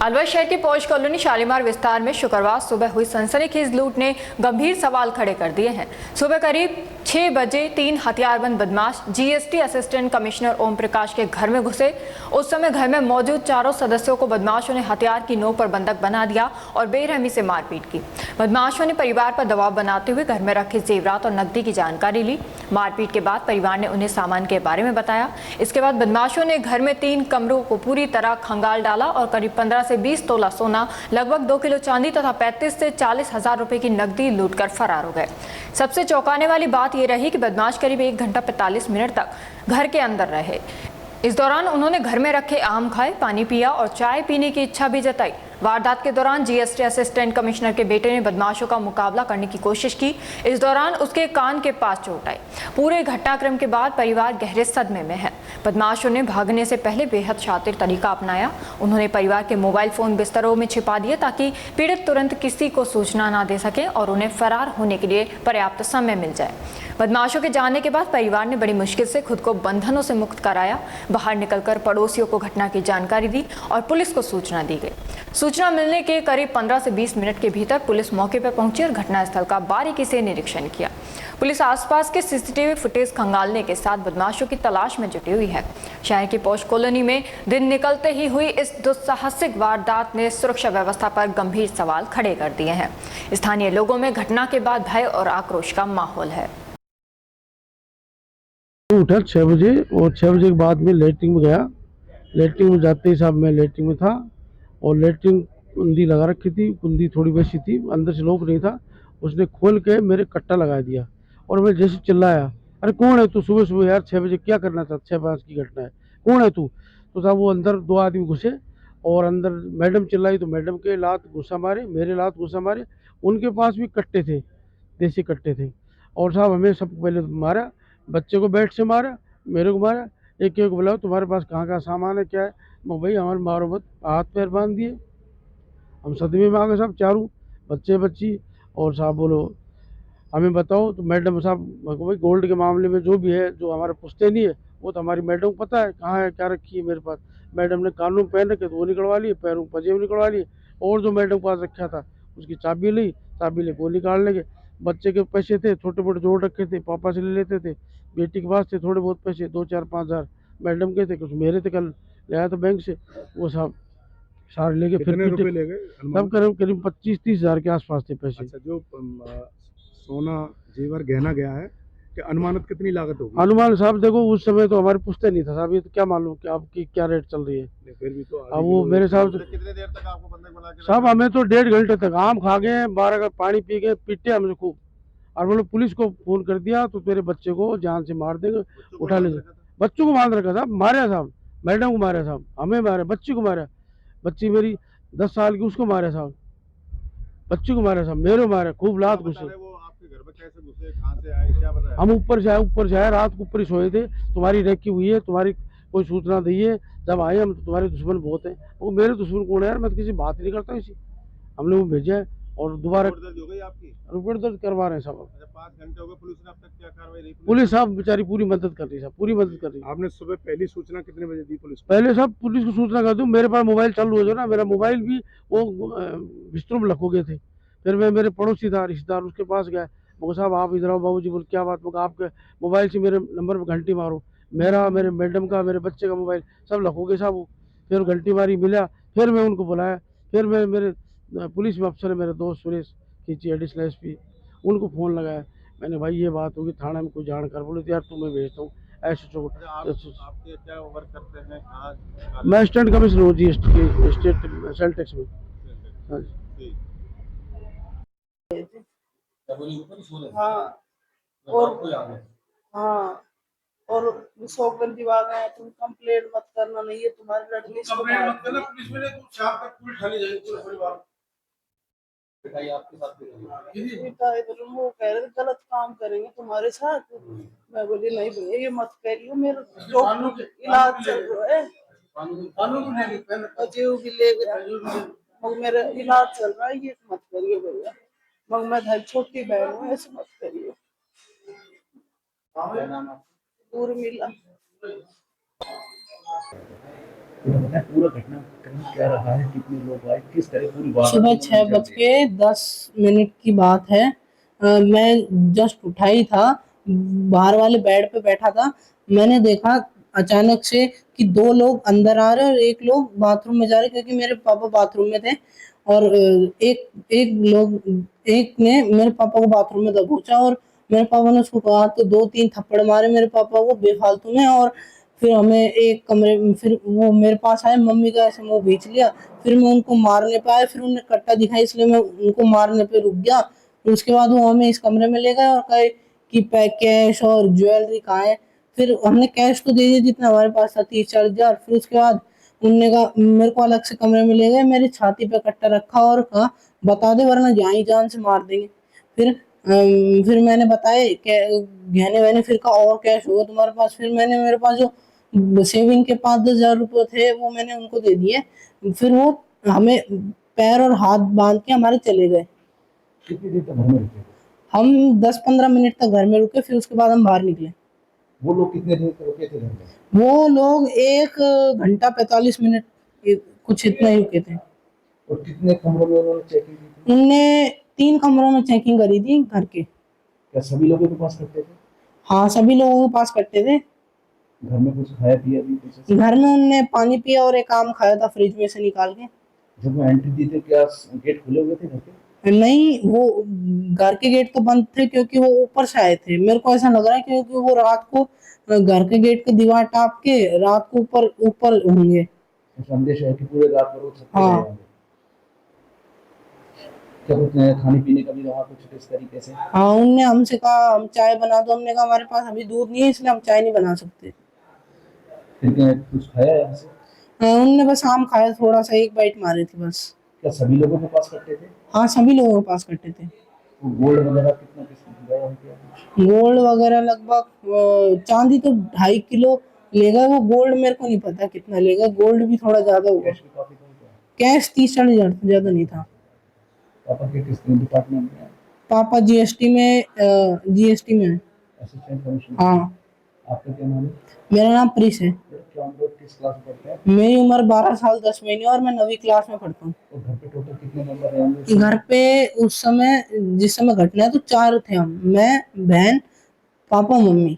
अलवर शहर की पौष कॉलोनी शालीमार विस्तार में शुक्रवार सुबह हुई सनसनीखेज लूट ने गंभीर सवाल खड़े कर दिए हैं। सुबह करीब 6 बजे 3 हथियारबंद बदमाश GST assistant commissioner Om Prakash के घर में घुसे। उस समय घर में मौजूद चारों सदस्यों को बदमाशों ने हथियार की नोक पर बंधक बना दिया और बेरहमी से मारपीट की। बदमाशों ने परिवार पर दबाव बनाते हुए घर में रखे जेवरात और नकदी की जानकारी ली। मारपीट के बाद परिवार ने उन्हें सामान के बारे में बताया। इसके बाद बदमाशों ने घर में 3 कमरों को पूरी तरह खंगाल डाला और करीब 15 से 20 तोला सोना, लगभग 2 किलो चांदी तथा 35 से 40 हजार रुपए की नकदी लूटकर फरार हो गए। सबसे चौंकाने वाली बात यह रही कि बदमाश करीब 1 घंटा 45 मिनट तक घर के अंदर रहे। इस दौरान उन्होंने घर में रखे आम खाए, पानी पिया और चाय पीने की इच्छा भी जताई। वारदात के दौरान जीएसटी असिस्टेंट कमिश्नर के बेटे ने बदमाशों का मुकाबला करने की कोशिश की। इस दौरान उसके कान के पास चोट आई। पूरे घटनाक्रम के बाद परिवार गहरे सदमे में है। बदमाशों ने भागने से पहले बेहद शातिर तरीका अपनाया। उन्होंने परिवार के मोबाइल फोन बिस्तरों में छिपा दिए ताकि पीड़ित तुरंत किसी को सूचना न दे सके और उन्हें फरार होने के लिए पर्याप्त समय मिल जाए। बदमाशों के जाने के बाद परिवार ने बड़ी मुश्किल से खुद को बंधनों से मुक्त कराया। बाहर निकलकर पड़ोसियों को घटना की जानकारी दी और पुलिस को सूचना दी गई। सूचना मिलने के करीब 15 से 20 मिनट के भीतर पुलिस मौके पर पहुंची और घटनास्थल का बारीकी से निरीक्षण किया। पुलिस आसपास के सीसीटीवी फुटेज खंगालने के साथ बदमाशों की तलाश में जुटी हुई है। शहर की पौष कॉलोनी में दिन निकलते ही हुई इस दुस्साहसिक वारदात ने सुरक्षा व्यवस्था पर गंभीर सवाल खड़े कर दिए हैं। स्थानीय लोगों में घटना के बाद भय और आक्रोश का माहौल है। उठा 6 बजे और 6 बजे के बाद में लेटरिन में गया। लेटरिन में जाते ही साहब मैं लेटरिन में था और लेटरिन कुंडी लगा रखी थी। कुंडी थोड़ी वैसी थी, अंदर से लॉक नहीं था। उसने खोल के मेरे कट्टा लगा दिया और मैं जैसे चिल्लाया, अरे कौन है तू? सुबह सुबह यार 6 बजे क्या करना था? 6-5 की घटना है, कौन है तू? तो साहब वो अंदर 2 आदमी घुसे और अंदर मैडम चिल्लाई तो मैडम के लात घुसा मारे, मेरे लात घुसा मारे। उनके पास भी कट्टे थे, देसी कट्टे थे। और साहब हमें सब पहले मारा, बच्चे को बैट से मारा, मेरे को मारा। एक एक बुलाओ, तुम्हारे पास कहाँ का सामान है, क्या है? मैं भाई हमारे मारो मत, हाथ पैर बांध दिए। हम सदमे में आ गए साहब, चारों बच्चे बच्ची। और साहब बोलो हमें बताओ। तो मैडम साहब भाई गोल्ड के मामले में जो भी है, जो हमारे पुश्तैनी है, वो तो हमारी मैडम को पता है कहाँ है, क्या रखी है मेरे पास। मैडम ने कानों में पहन रखे तो वो निकलवा लिए, पैरों में पजेब निकलवा लिए। और जो मैडम के पास रखा था उसकी चाबी ली, चाबी ले वो निकाल लेंगे। बच्चे के पैसे थे छोटे मोटे जोड़ रखे थे, पापा से ले लेते थे। बेटी के पास थे थोड़े बहुत पैसे, 2-4-5 हज़ार मैडम के थे, कुछ मेरे थे, कल ले आया था बैंक से। वो साहब सारे लेके फिर कितने रुपए ले गए? सब करीब करीब 25-30 हज़ार के आसपास थे पैसे। अच्छा, जो सोना जेवर गहना गया है, कि अनुमानित कितनी लागत होगी? अनुमान साहब देखो उस समय तो हमारे पूछते नहीं था साहब, ये तो क्या मालूम कि आपकी क्या रेट चल रही है। फिर भी तो अब वो मेरे साहब कितने देर तक आपको बंधक बना के साहब हमें तो 1.5 घंटे तक आम खा गए, 12 का पानी पी गए, पीटे हमसे खूब। और बोले पुलिस को फोन कर दिया तो तेरे बच्चे को जान से मार देंगे, उठा ले। बच्चों को बांध रखा साहब, मारे साहब, मैडम को मारे साहब, हमें मारे, बच्ची को मारा। बच्ची मेरी 10 साल की, उसको मारे साहब, बच्ची को मारे साहब, मेरे को मारे, खूब लात घुसे। वो आपके घर में कैसे घुसे, कहाँ से आए, क्या बताया? हम ऊपर से आए, रात को ऊपर ही सोए थे। तुम्हारी रेकी हुई है, तुम्हारी कोई सूचना दी है, जब आए हम तो तुम्हारे दुश्मन बहुत हैं। वो मेरे दुश्मन कौन है यार, मैं तो किसी बात नहीं करता इसी। हमने वो भेजा है और दोबारा रिपोर्ट दर्ज हो गई आपकी? रिपोर्ट दर्ज करवा रहे हैं साहब। अच्छा, 5 घंटे हो गए, पुलिस ने अब तक क्या कार्रवाई नहीं? पुलिस साहब बेचारी पूरी मदद कर रही है, पूरी मदद कर रही है। आपने सुबह पहली सूचना कितने बजे दी पुलिस को? पहले साहब पुलिस को सूचना कर दूँ, मेरे पास मोबाइल चालू हो जाए ना, मेरा मोबाइल भी वो बिस्तरों में लखो गए थे। फिर मैं मेरे पड़ोसी था रिश्तेदार, उसके पास गया। वो साहब आप इधर आओ। बाबूजी बोल क्या बात? मैं आपके मोबाइल से मेरे नंबर पर घंटी मारो, मेरा, मेरे मैडम का, मेरे बच्चे का मोबाइल सब लखो गए साहब। वो फिर घंटी मारी, मिला। फिर मैं उनको बुलाया। फिर मैं मेरे पुलिस में अफसर है मेरे दोस्त सुरेश खींची, एडिशनल एसपी, उनको फ़ोन लगाया। मैंने भाई ये बात होगी, थाना में कोई जानकार। बोले तो यार तुम्हें भेजता हूँ ऐसे चो। आपके क्या वर्क करते हैं, कहाँ? मैं स्टेट कमिश्नर हूँ जीएसटी के, स्टेट सेल टैक्स में। हाँ जी। हाँ और हाँ और शौकन दीवार है, तुम कंप्लेंट मत करना, नहीं है तुम्हारे लड़के इसको कंप्लेंट मत करना, पुलिस में तुम शाम तक पूरी ठानी जाएगी, पूरा परिवार पिटाई आपके साथ पिटाई वो कह रहे थे गलत काम करेंगे तुम्हारे साथ। मैं बोली नहीं भैया ये मत करियो, मेरा इलाज चल रहा है, जीव भी ले गया, मेरा इलाज चल रहा है, ये मत करियो भैया। मगर मैं घर छोटी बहन हूँ, ऐसे मत करियो। पूरी मिला तो बताएं पूरा घटनाक्रम क्या रहा है, कितने लोग आए, किस तरह पूरी वारदात सुबह उन्होंने अंजाम दिया? 6:10 की बात है। मैं जस्ट उठा ही था, बाहर वाले बेड पे बैठा था। मैंने देखा अचानक से कि दो लोग अंदर आ रहे और एक लोग बाथरूम में जा रहे, क्योंकि मेरे पापा बाथरूम में थे। और एक ने मेरे पापा को बाथरूम में दबोचा और मेरे पापा ने उसको कहा तो 2-3 थप्पड़ मारे मेरे पापा को बेफालतू में। और फिर हमें एक कमरे में, फिर वो मेरे पास आए, मम्मी का ऐसे मुंह खींच लिया। फिर मैं उनको मारने पे आया, फिर उन्हें कट्टा दिखाई, इसलिए मैं उनको मारने पे रुक गया। फिर उसके बाद वो हमें इस कमरे में ले गए और कहे कि कैश और ज्वेलरी कहाँ है। फिर हमने कैश तो दे दिया जितना हमारे पास था, 30-40 हजार। फिर उसके बाद उनने कहा, मेरे को अलग से कमरे में ले गए, मेरी छाती पे कट्टा रखा और कहा बता दे वरना जान ही जान से मार देंगे। फिर मैंने बताया गहने वहने, फिर कहा और कैश होगा तुम्हारे पास। फिर मैंने, मेरे पास जो सेविंग के 5-10 हजार रुपए थे वो मैंने उनको दे दिए। फिर वो हमें पैर और हाथ बांध के हमारे चले गए। कितनी देर तक घर में रुके थे? हम 10-15 मिनट तक घर में रुके, फिर उसके बाद हम बाहर निकले। वो लोग कितने देर तक रुके थे घर में? वो लोग 1 घंटा 45 मिनट, कुछ इतना ही रुके थे। और कितने कमरों में उन्होंने चेकिंग की थी? उनने 3 कमरों में चेकिंग करी थी घर के। क्या सभी लोगों के पास करते थे? हाँ, सभी लोगों के पास कट्टे थे। घर में कुछ खाया पिया भी कुछ ऐसा? घर में उनने पानी पिया और एक आम खाया था फ्रिज में से निकाल के। जब वो एंट्री दी थी क्या गेट खुले हुए थे घर के? नहीं, वो घर के गेट तो बंद थे, क्योंकि वो ऊपर से आए थे। मेरे को ऐसा लग रहा है क्योंकि वो रात को घर के गेट की दीवार टाप के रात को ऊपर ऊपर होंगे। संदेश है कि पूरे रात भर वो छत पे रहे हाँ। होंगे। क्या कुछ खाने पीने का भी रहा कुछ इस तरीके से? हाँ, उनने हमसे कहा हम चाय बना दो, हमने कहा हमारे पास अभी दूध नहीं है इसलिए हम चाय नहीं बना सकते। फिर क्या कुछ खाया है हमसे? उनने बस आम खाया, थोड़ा सा, एक बाइट मारी थी बस। क्या सभी लोगों के पास करते थे? हाँ, सभी लोगों के पास कट्टे थे। वो गोल्ड वगैरह कितना किस गया है क्या? गोल्ड वगैरह लगभग चांदी तो 2.5 किलो ले गए। वो गोल्ड मेरे को नहीं पता कितना ले गए, गोल्ड भी थोड़ा ज्यादा होगा। कैश भी काफी था क्या? कैश 30-40 हजार से ज्यादा नहीं था। पापा के किस डिपार्टमेंट में है? पापा जीएसटी में है। Assistant commissioner. हाँ। आपका क्या नाम है? मेरा नाम प्रिस है। क्या हम लोग किस क्लास में पढ़ते हैं? मेरी उम्र 12 साल 10 महीने और मैं 9वीं क्लास में पढ़ता हूँ। और घर पे टोटल कितने मेंबर हैं हम लोग? घर पे उस समय, जिस समय घटना है, तो 4 थे हम, मैं, बहन, पापा, मम्मी।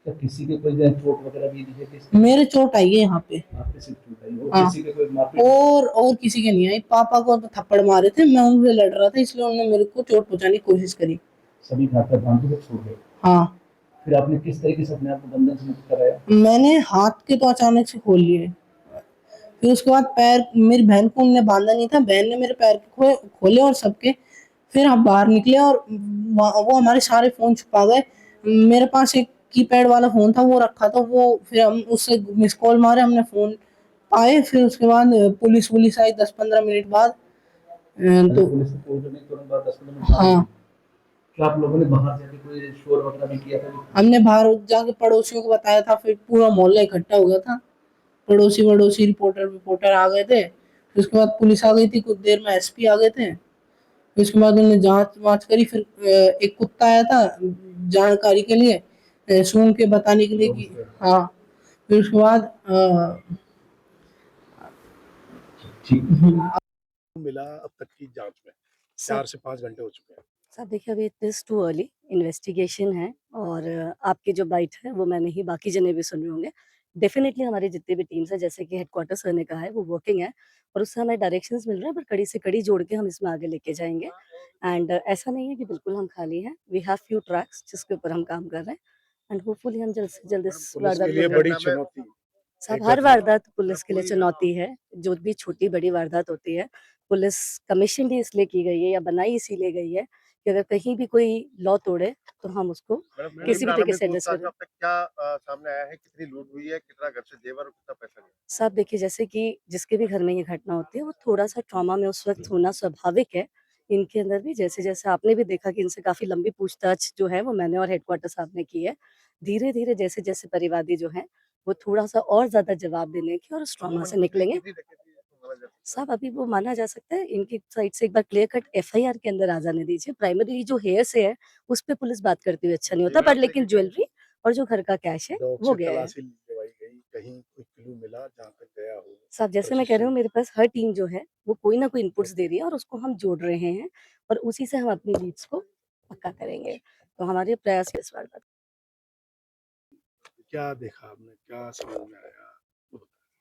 क्या किसी के कोई चोट वगैरह भी दी है किसी? मेरे चोट आई है यहाँ पे। आपके सिर्फ चोट आई और हाँ। किसी के कोई मारपीट? और किसी के नहीं आई। पापा को तो थप्पड़ मारे थे, मैं उनसे लड़ रहा था इसलिए उन्होंने मेरे को चोट पहुंचाने की कोशिश करी। सभी घाट पर बांध के छोड़ गए? हाँ। फिर आपने किस तरीके से अपने आप को बंधन से मुक्त कराया? मैंने हाथ के तो अचानक से खोल लिए। फिर उसके बाद पैर, मेरी बहन को उनने बांधा नहीं था, बहन ने मेरे पैर खोले और सबके। फिर हम बाहर निकले और वो हमारे सारे फोन छुपा गए। मेरे पास एक कीपैड वाला फोन था, वो रखा था वो। फिर हम उससे मिस कॉल मारे, हमने फोन पाए। फिर उसके बाद पुलिस आई 10-15 मिनट बाद। तो पुलिस को फोन करने के तुरंत बाद 10-15 मिनट? हाँ, क्या आप लोगों ने बाहर जाके कोई शोर वगैरह भी किया था? हमने बाहर जाके पड़ोसियों को बताया था। फिर पूरा मोहल्ला इकट्ठा हो गया था, पड़ोसी वड़ोसी, रिपोर्टर आ गए थे। फिर उसके बाद पुलिस आ गई थी, कुछ देर में एसपी आ गए थे। फिर उसके बाद उन्होंने जांच वाच करी। फिर एक कुत्ता आया था जानकारी के लिए, सूंघ के बताने के लिए कि हाँ। फिर उसके बाद ठीक। मिला अब तक की जांच में? 4 से 5 घंटे हो चुके हैं। साहब देखिए, अभी it is too early, investigation है। और आपकी जो बाइट है वो मैंने ही, बाकी जने भी सुन रहे होंगे। डेफिनेटली हमारी जितनी भी टीम्स है, जैसे कि हेडक्वार्टर सर ने कहा है, वो वर्किंग है और उससे हमें डायरेक्शंस मिल रहे हैं, पर कड़ी से कड़ी जोड़ के हम इसमें आगे लेके जाएंगे। एंड ऐसा नहीं है कि बिल्कुल हम खाली हैं। वी हैव फ्यू ट्रैक्स जिसके ऊपर हम काम कर रहे हैं एंड होपफुली हम जल्द से जल्द इस पुलिस वारदात के लिए को बड़ी चुनौती। साहब, एक हर घटना वारदात पुलिस के लिए चुनौती है। जो भी छोटी बड़ी वारदात होती है, पुलिस कमीशन ही इसलिए की गई है या बनाई इसीलिए गई है कि अगर कहीं भी कोई लॉ तोड़े तो हम उसको किसी भी तरीके से एड्रेस करें। अब तक क्या सामने आया है? कितनी लूट हुई है? कितना घर से जेवर और कितना पैसा गया? साहब देखिए, जैसे कि जिसके भी घर में ये घटना होती है, वो थोड़ा-सा ट्रॉमा में उस वक़्त होना स्वाभाविक है। इनके अंदर भी जैसे-जैसे आपने भी देखा कि इनसे काफ़ी लंबी पूछताछ जो है वो मैंने और हेडक्वार्टर साहब ने की है। धीरे-धीरे जैसे-जैसे परिवादी जो हैं, वो थोड़ा-सा और ज़्यादा जवाब देने की और उस ट्रॉमा से निकलेंगे। कितनी डकैती है तुम्हारा जब? साहब अभी वो माना जा सकता है, इनकी साइड से एक बार क्लियर कट एफआईआर के अंदर आ जाने दीजिए। प्राइमरी जो हेयर से है, उस पे पुलिस बात करती हुई अच्छा नहीं होता, पर लेकिन ज्वेलरी और जो घर का कैश है, डॉग वो से गया है। तलाशी करवाई गई, कहीं कोई क्लू मिला जहाँ तक गया हो? साहब जैसे मैं कह रही हूँ मेरे पास हर टीम जो है वो कोई ना कोई इनपुट्स दे रही है और उसको हम जोड़ रहे हैं और उसी से हम अपनी लीड्स को पक्का करेंगे। तो हमारे प्रयास इस बार का क्या देखा आपने, क्या समझ में आया?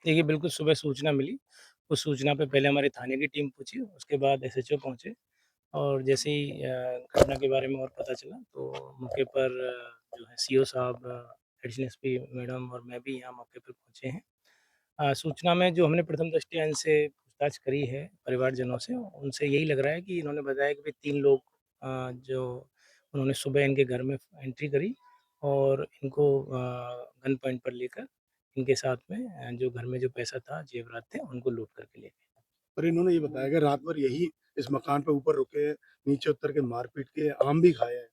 देखिए, बिल्कुल सुबह सूचना मिली, उस सूचना पे पहले हमारी थाने की टीम पहुँची, उसके बाद एसएचओ पहुँचे और जैसे ही घटना के बारे में और पता चला तो मौके पर जो है सीओ साहब, एडिशनल एसपी मैडम और मैं भी यहाँ मौके पर पहुँचे हैं। सूचना में जो हमने प्रथम दृष्टया इनसे पूछताछ करी है परिवारजनों से, उनसे यही लग रहा है कि इन्होंने बताया कि भई 3 लोग जो उन्होंने सुबह इनके घर में एंट्री करी और इनको गन पॉइंट पर लेकर इनके साथ में जो घर में जो पैसा था, जेवरात थे, उनको लूट करके ले गए। पर इन्होंने ये बताया कि रात भर यही इस मकान पे ऊपर रुके, नीचे उतर के मार-पीट के आम भी खाए हैं।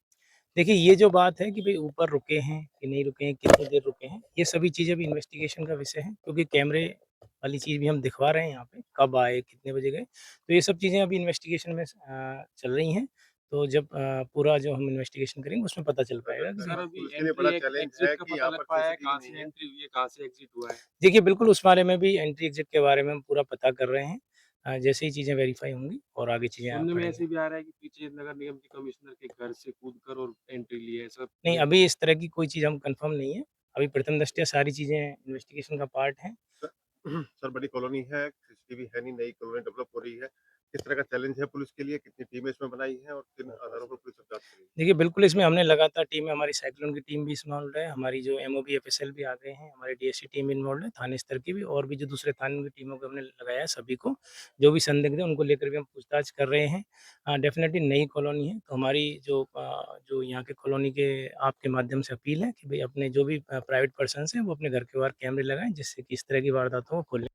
देखिए, ये जो बात है कि भई ऊपर रुके हैं कि नहीं रुके हैं, कितनी देर रुके हैं, ये सभी चीज़ें अभी इन्वेस्टिगेशन का विषय है क्योंकि कैमरे वाली चीज़ भी हम दिखवा रहे हैं यहाँ पे, कब आए, कितने बजे गए। तो ये सब चीज़ें अभी इन्वेस्टिगेशन में चल रही हैं। तो जब पूरा जो हम इन्वेस्टिगेशन करेंगे उसमें पता चल पाएगा कि सर, अभी उसके लिए बड़ा चैलेंज है कि यहाँ पर कहाँ सीसीटीवी से नहीं है। एंट्री हुई है, कहाँ से एग्जिट हुआ है? देखिए, बिल्कुल उस बारे में भी एंट्री एग्ज़िट के बारे में हम पूरा पता कर रहे हैं। जैसे ही चीज़ें वेरीफ़ाई होंगी और आगे चीज़ें सुनने में बढ़ेंगी। ऐसे भी आ रहा है कि पीछे नगर निगम के कमिश्नर के घर से कूदकर और एंट्री ली है सब। नहीं, अभी इस तरह की कोई चीज़ हम कन्फर्म नहीं है। अभी प्रथम दृष्टया सारी चीज़ें इन्वेस्टिगेशन का पार्ट हैं। सर, बड़ी कॉलोनी है, सीसीटीवी है नहीं, नई कॉलोनी डेवलप हो रही है। किस तरह का चैलेंज है पुलिस के लिए? कितनी टीमें इसमें बनाई हैं और किन आधारों पर पुलिस अब जाँच करेगी? देखिए, बिल्कुल इसमें हमने लगातार टीमें हमारी साइक्लोन की टीम भी इन्वॉल्वड है, हमारी जो एमओबी एफएसएल भी आ गए हैं, हमारी डीएससी टीम इन्वॉल्वड है, थाने स्तर की भी और भी जो दूसरे थानों की टीमों को हमने लगाया है सभी को, जो भी संदिग्ध है उनको लेकर भी हम पूछताछ कर रहे हैं। डेफ़िनेटली नई कॉलोनी है, तो हमारी जो यहाँ के कॉलोनी के आपके माध्यम से अपील है कि भई अपने जो भी प्राइवेट पर्सन्स हैं वो अपने घर के बाहर कैमरे लगाएँ जिससे कि इस तरह की वारदातों को खोलने